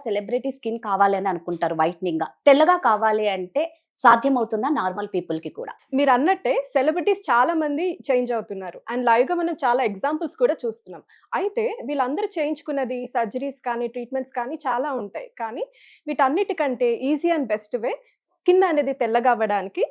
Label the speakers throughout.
Speaker 1: Celebrity skin కావాలి అని అనుకుంటారు వైట్నింగ్ గా. తెల్లగా కావాలి అంటే సాధ్యమవుతుందా నార్మల్ పీపుల్ కి కూడా?
Speaker 2: మీరు అన్నట్టే సెలబ్రిటీస్ చాలా మంది చేంజ్ అవుతున్నారు అండ్ లైవ్ గా మనం చాలా ఎగ్జాంపుల్స్ కూడా చూస్తున్నాం. అయితే వీళ్ళందరూ చేయించుకున్నది సర్జరీస్ కానీ ట్రీట్మెంట్స్ కానీ చాలా ఉంటాయి. కానీ వీటన్నిటికంటే easy and best way skin అనేది తెల్లగా అవ్వడానికి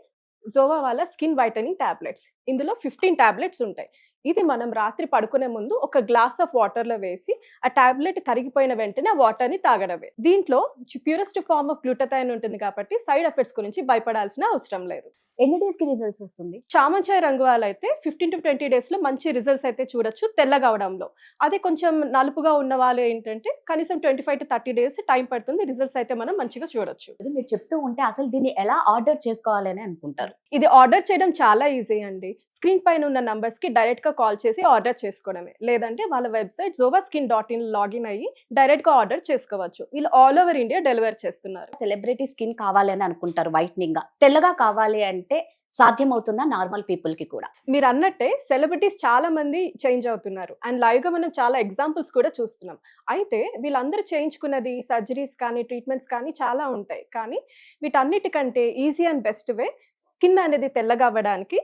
Speaker 2: జోవా వాళ్ళ స్కిన్ వైటనింగ్ టాబ్లెట్స్. ఇందులో 15 టాబ్లెట్స్ ఉంటాయి. ఇది మనం రాత్రి పడుకునే ముందు ఒక గ్లాస్ ఆఫ్ వాటర్ లో వేసి ఆ టాబ్లెట్ కరిగిపోయిన వెంటనే ఆ వాటర్ ని తాగడమే. దీంట్లో ప్యూరెస్ట్ ఫార్మ్ ఆఫ్ గ్లూటథైన్ ఉంటుంది కాబట్టి సైడ్ ఎఫెక్ట్స్ గురించి భయపడాల్సిన అవసరం లేదు.
Speaker 1: ఎన్ని డేస్ కి రిజల్ట్స్ వస్తుంది?
Speaker 2: చామంచాయ్ రంగు వాళ్ళైతే 15 to 20 డేస్ లో మంచి రిజల్ట్స్ అయితే చూడొచ్చు తెల్లగా అవడంలో. అదే కొంచెం నలుపుగా ఉన్న వాళ్ళు ఏంటంటే కనీసం 25 to 30 డేస్ టైం పడుతుంది. రిజల్ట్స్ అయితే మనం మంచిగా చూడొచ్చు.
Speaker 1: ఇది మీరు చెప్తూ ఉంటే అసలు దీన్ని ఎలా ఆర్డర్ చేసుకోవాలి అని అనుకుంటారు?
Speaker 2: ఇది ఆర్డర్ చేయడం చాలా ఈజీ అండి. స్క్రీన్ పైన ఉన్న నంబర్స్ కి డైరెక్ట్ గా కాల్ చేసి ఆర్డర్ చేసుకోవడమే. లేదంటే వాళ్ళ వెబ్సైట్ zovaskin.in లాగిన్ అయ్యి డైరెక్ట్ గా ఆర్డర్ చేసుకోవచ్చు. వీళ్ళు ఆల్ ఓవర్ ఇండియా డెలివర్ చేస్తున్నారు.
Speaker 1: సెలబ్రిటీ స్కిన్ కావాలి అని అనుకుంటారు వైట్నింగ్ గా. తెల్లగా కావాలి అంటే సాధ్యమవుతుందా నార్మల్ పీపుల్ కి కూడా?
Speaker 2: మీరు అన్నట్టే సెలబ్రిటీస్ చాలా మంది చేంజ్ అవుతున్నారు అండ్ లైవ్ గా మనం చాలా ఎగ్జాంపుల్స్ కూడా చూస్తున్నాం. అయితే వీళ్ళందరూ చేయించుకున్నది సర్జరీస్ కానీ ట్రీట్మెంట్స్ కానీ చాలా ఉంటాయి. కానీ వీటన్నిటికంటే easy and best way skin అనేది తెల్లగా అవ్వడానికి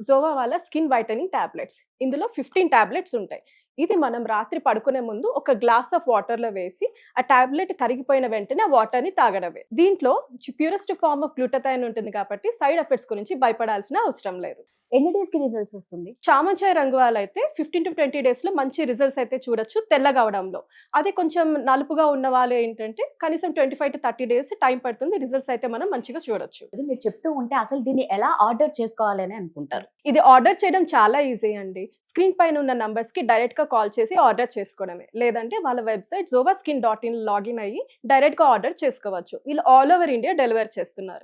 Speaker 2: జోవా వాళ్ళ స్కిన్ వైటనింగ్ టాబ్లెట్స్. ఇందులో 15 టాబ్లెట్స్ ఉంటాయి. ఇది మనం రాత్రి పడుకునే ముందు ఒక గ్లాస్ ఆఫ్ వాటర్ లో వేసి ఆ టాబ్లెట్ కరిగిపోయిన వెంటనే ఆ వాటర్ ని తాగడమే. దీంట్లో ప్యూరెస్ట్ ఫార్మ్ ఆఫ్ గ్లూటథైన్ ఉంటుంది కాబట్టి సైడ్ ఎఫెక్ట్స్ గురించి భయపడాల్సిన అవసరం లేదు.
Speaker 1: ఎన్ని డేస్ కి రిజల్ట్స్ వస్తుంది?
Speaker 2: చామంచాయ్ రంగు వాళ్ళైతే 15 to 20 డేస్ లో మంచి రిజల్ట్స్ అయితే చూడొచ్చు తెల్లగా అవడంలో. అదే కొంచెం నలుపుగా ఉన్న వాళ్ళు ఏంటంటే కనీసం 25 to 30 డేస్ టైం పడుతుంది. రిజల్ట్స్ అయితే మనం మంచిగా చూడొచ్చు.
Speaker 1: ఇది మీరు చెప్తూ ఉంటే అసలు దీన్ని ఎలా ఆర్డర్ చేసుకోవాలి అని అనుకుంటారు?
Speaker 2: ఇది ఆర్డర్ చేయడం చాలా ఈజీ అండి. స్క్రీన్ పైన ఉన్న నంబర్స్ కి డైరెక్ట్ గా కాల్ చేసి ఆర్డర్ చేసుకోవడమే. లేదంటే వాళ్ళ వెబ్సైట్ zovaskin.in లాగిన్ అయ్యి డైరెక్ట్ గా ఆర్డర్ చేసుకోవచ్చు. వీళ్ళు ఆల్ ఓవర్ ఇండియా డెలివర్ చేస్తున్నారు.